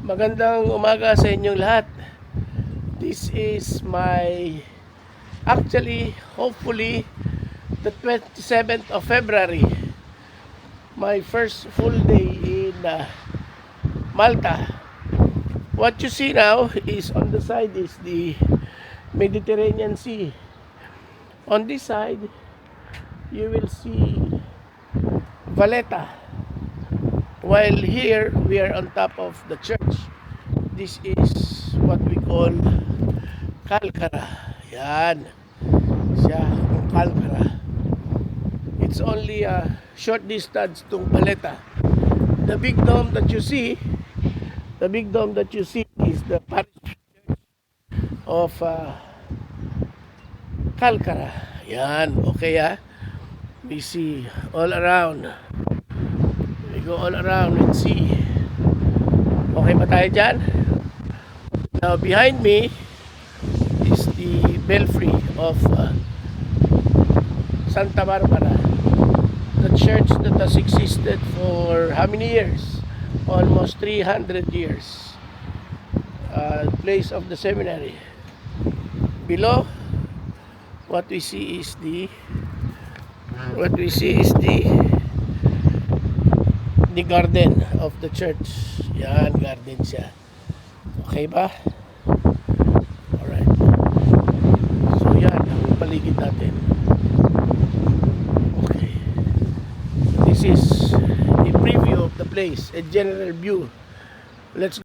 Magandang umaga sa inyong lahat. This is hopefully, the 27th of February. My first full day in Malta. What you see now is on the side is the Mediterranean Sea. On this side, you will see Valletta. While here, we are on top of the church. This is what we call Calcara. Yan. Siya, ang Calcara. It's only a short distance to Valletta. The big dome that you see is the parish church of Calcara. Yan. Okay, we see all around. We go all around and see. Okay ba tayo dyan? Now behind me is the belfry of Santa Barbara, the church that has existed for how many years? Almost 300 years. Place of the seminary. Below, what we see is the garden of the church. Yan, garden siya. Okay ba? Alright. So yan, ang paligid natin. Okay. This is a preview of the place, a general view. Let's go.